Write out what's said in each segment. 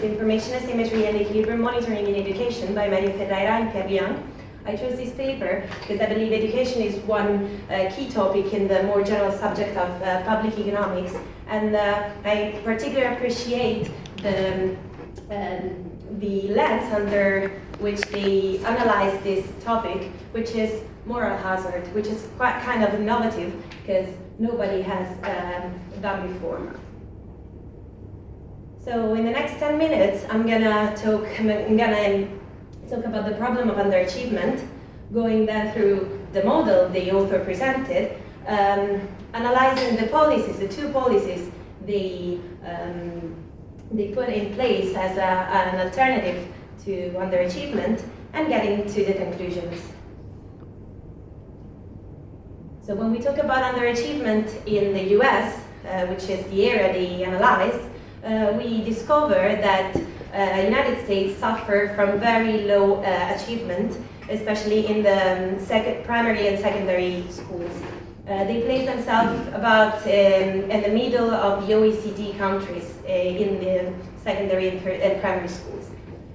Information Asymmetry and Equilibrium Monitoring in Education by Mario Ferreira and Pierre Young. I chose this paper because I believe education is one key topic in the more general subject of public economics, and I particularly appreciate the lens under which they analyze this topic, which is moral hazard, which is quite kind of innovative because nobody has done before. So in the next 10 minutes, I'm gonna talk about the problem of underachievement, going then through the model the author presented, analyzing the policies, the two policies they put in place as an alternative to underachievement, and getting to the conclusions. So when we talk about underachievement in the US, which is the area they analyze, we discover that United States suffer from very low achievement, especially in the primary and secondary schools. They place themselves about in the middle of the OECD countries in the secondary and primary schools.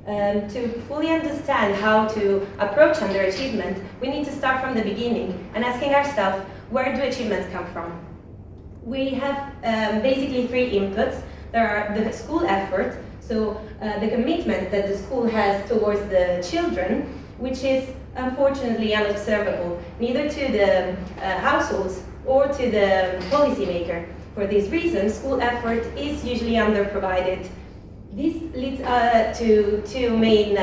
To fully understand how to approach underachievement, we need to start from the beginning and asking ourselves, where do achievements come from? We have basically three inputs. There are the school effort, so the commitment that the school has towards the children, which is unfortunately unobservable, neither to the households or to the policymaker. For this reason, school effort is usually underprovided. This leads to two main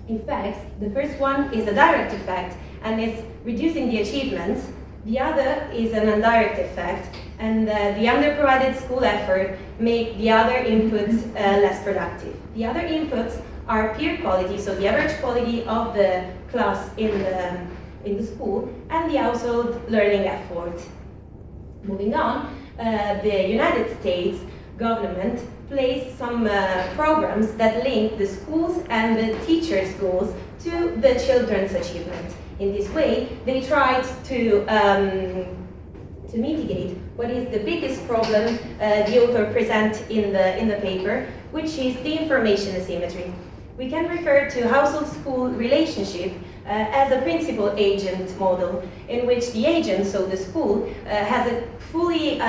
effects. The first one is a direct effect, and is reducing the achievements. The other is an indirect effect, and the underprovided school effort make the other inputs less productive. The other inputs are peer quality, so the average quality of the class in the school, and the household learning effort. Moving on, the United States government placed some programs that link the schools and the teachers' goals to the children's achievement. In this way, they tried to mitigate what is the biggest problem the author presents in the paper, which is the information asymmetry. We can refer to household-school relationship as a principal-agent model, in which the agent, so the school, has a fully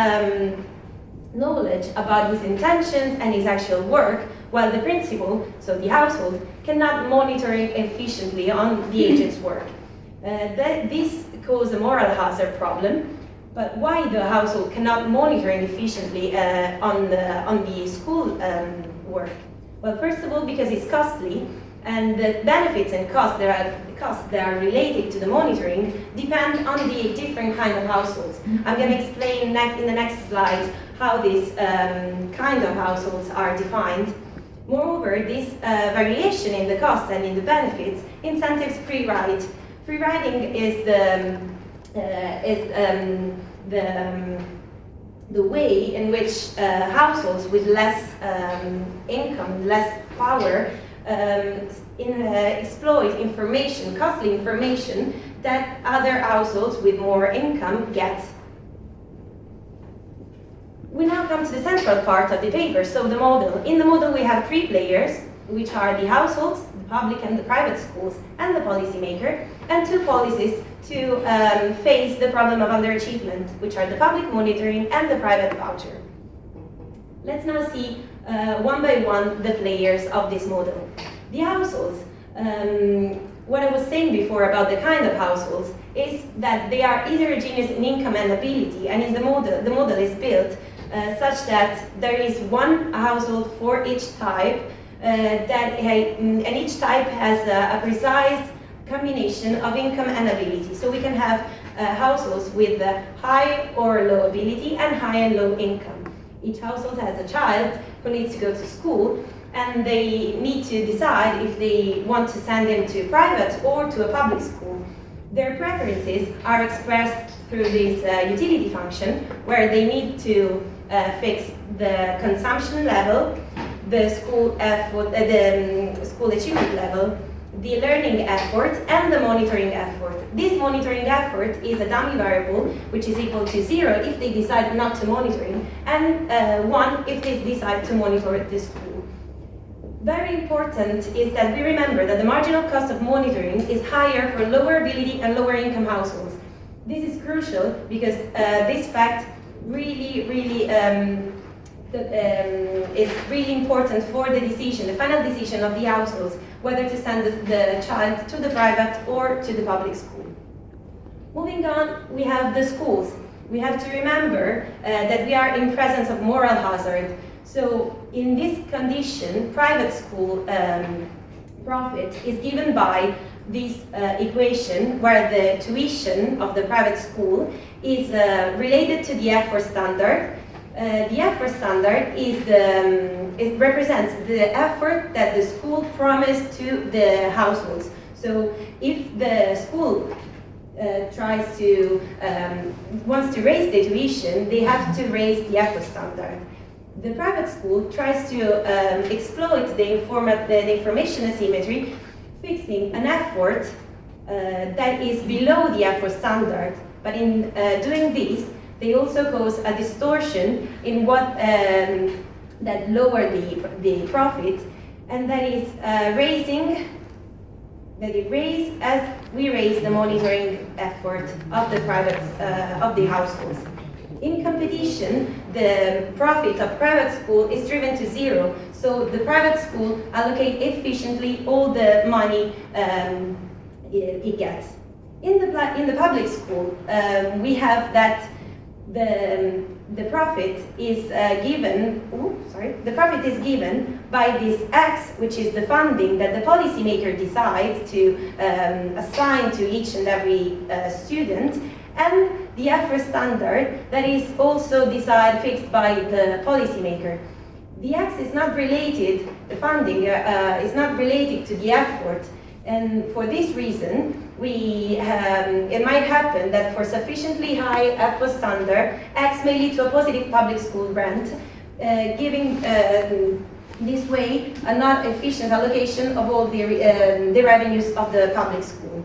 knowledge about his intentions and his actual work, while the principal, so the household, cannot monitor efficiently on the agent's work. This causes a moral hazard problem, but why the household cannot monitor efficiently on the school work? Well, first of all, because it's costly, and the benefits and costs that are related to the monitoring depend on the different kind of households. I'm going to explain in the next slides how these kind of households are defined. Moreover, this variation in the costs and in the benefits incentives free ride. Free riding is the way in which households with less income, less power, exploit information, costly information that other households with more income get. We now come to the central part of the paper, so the model. In the model we have three players, which are the households, the public and the private schools, and the policymaker, and two policies to face the problem of underachievement, which are the public monitoring and the private voucher. Let's now see one by one the players of this model. The households, what I was saying before about the kind of households is that they are heterogeneous in income and ability, and in the model is built such that there is one household for each type, and each type has a precise combination of income and ability. So we can have households with high or low ability and high and low income. Each household has a child who needs to go to school, and they need to decide if they want to send him to private or to a public school. Their preferences are expressed through this utility function, where they need to fix the consumption level, the school effort, the school achievement level, the learning effort, and the monitoring effort. This monitoring effort is a dummy variable, which is equal to 0 if they decide not to monitor, and 1 if they decide to monitor the school. very important is that we remember that the marginal cost of monitoring is higher for lower ability and lower income households. This is crucial because this fact really is really important for the decision, the final decision of the households, whether to send the child to the private or to the public school. Moving on, we have the schools. We have to remember that we are in presence of moral hazard. So in this condition, private school profit is given by this equation where the tuition of the private school is related to the effort standard. The effort standard is it represents the effort that the school promised to the households. So if the school wants to raise the tuition, they have to raise the effort standard. The private school tries to exploit the information asymmetry, fixing an effort that is below the effort standard. But in doing this, they also cause a distortion in what that lower the profit, and that is as we raise the monitoring effort of the private of the households. In competition, the profit of private school is driven to zero, so the private school allocate efficiently all the money it gets. In the public school, we have that the profit is given. The profit is given by this X, which is the funding that the policymaker decides to assign to each and every student, and the effort standard that is also fixed by the policymaker. The X is not related. The funding is not related to the effort, and for this reason, it might happen that for sufficiently high effort standard, X may lead to a positive public school rent, giving this way a not efficient allocation of all the revenues of the public school.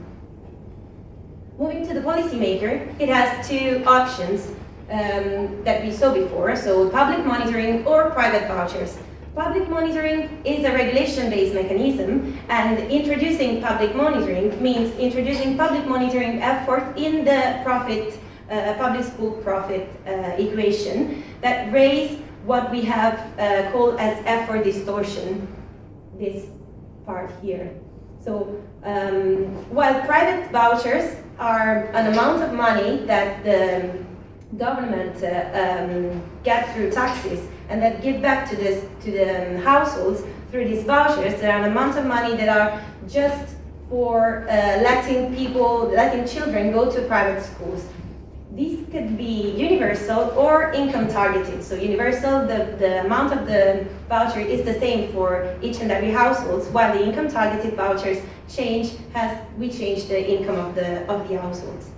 Moving to the policymaker, it has two options that we saw before, so public monitoring or private vouchers. Public monitoring is a regulation-based mechanism, and introducing public monitoring means introducing public monitoring effort in the public school profit equation that raise what we have called as effort distortion, this part here. So while private vouchers are an amount of money that the government get through taxes and that give back to the households through these vouchers, there are an amount of money that are just for letting children go to private schools. These could be universal or income targeted. So universal, the amount of the voucher is the same for each and every household, while the income targeted vouchers change as we change the income of the households.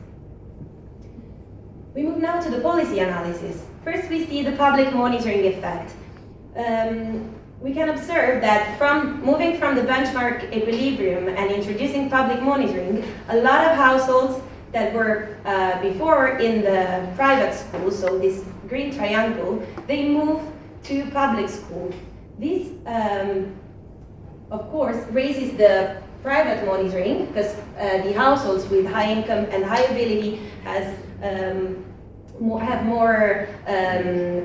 We move now to the policy analysis. First, we see the public monitoring effect. We can observe that moving from the benchmark equilibrium and introducing public monitoring, a lot of households that were before in the private school, so this green triangle, they move to public school. This, of course, raises the private monitoring because the households with high income and high ability have more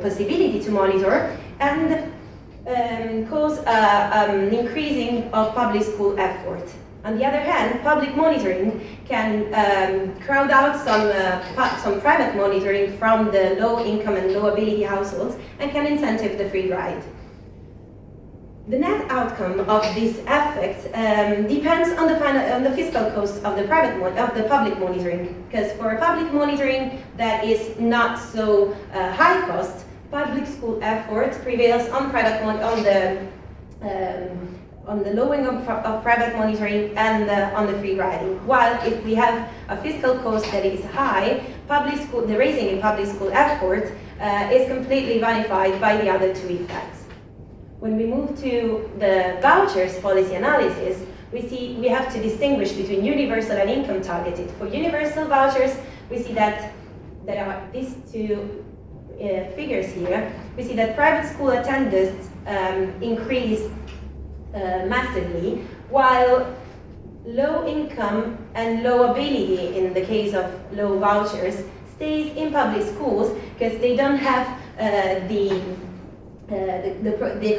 possibility to monitor, and cause an increasing of public school effort. On the other hand, public monitoring can crowd out some private monitoring from the low income and low ability households and can incentive the free ride. The net outcome of this effect depends on the fiscal cost of the public monitoring. Because for public monitoring that is not so high cost, public school effort prevails on on the lowering of private monitoring and on the free riding. While if we have a fiscal cost that is high, the raising in public school effort is completely vanified by the other two effects. When we move to the vouchers policy analysis, we have to distinguish between universal and income targeted. For universal vouchers, we see that there are these two figures here. We see that private school attendance increase massively, while low income and low ability, in the case of low vouchers, stays in public schools because they don't have the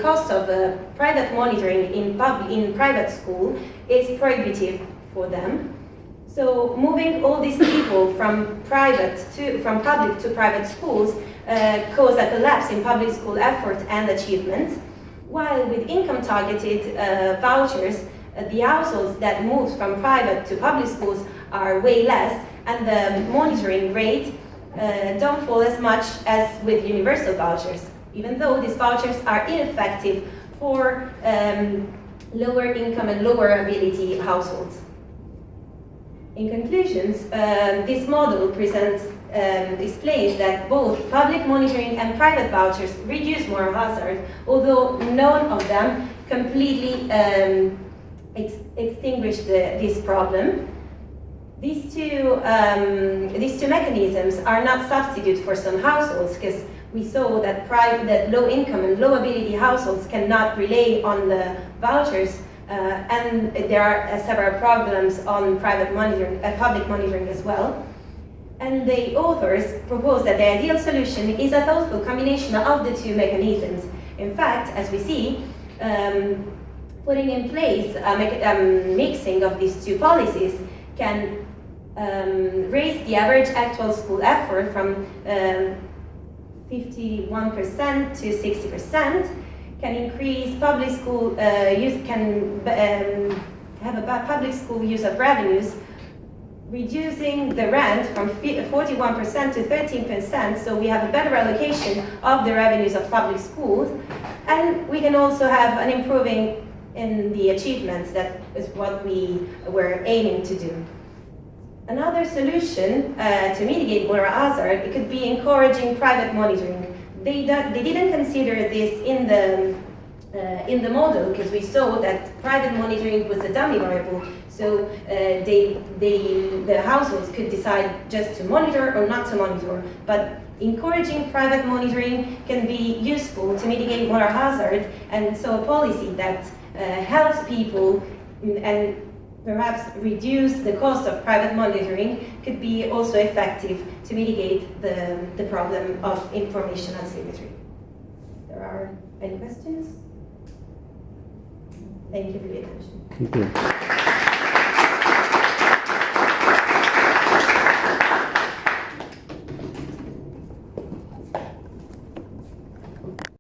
cost of private monitoring in private school is prohibitive for them. So moving all these people from public to private schools cause a collapse in public school effort and achievement, while with income targeted vouchers, the households that move from private to public schools are way less, and the monitoring rate don't fall as much as with universal vouchers, even though these vouchers are ineffective for lower income and lower ability households. In conclusions, this model explains that both public monitoring and private vouchers reduce moral hazard, although none of them completely extinguish this problem. These two mechanisms are not substitute for some households, because we saw that low income and low ability households cannot rely on the vouchers, and there are several problems on private monitoring, public monitoring as well. And the authors propose that the ideal solution is a thoughtful combination of the two mechanisms. In fact, as we see, putting in place a mixing of these two policies can raise the average actual school effort from 51% to 60%, can increase public school use, can have a public school use of revenues, reducing the rent from 41% to 13%, so we have a better allocation of the revenues of public schools, and we can also have an improving in the achievements. That is what we were aiming to do. Another solution to mitigate moral hazard, it could be encouraging private monitoring. They didn't consider this in the model, because we saw that private monitoring was a dummy variable. So the households could decide just to monitor or not to monitor. But encouraging private monitoring can be useful to mitigate moral hazard, and so a policy that helps people and perhaps reduce the cost of private monitoring could be also effective to mitigate the problem of information asymmetry. There are any questions? Thank you for your attention. Thank you.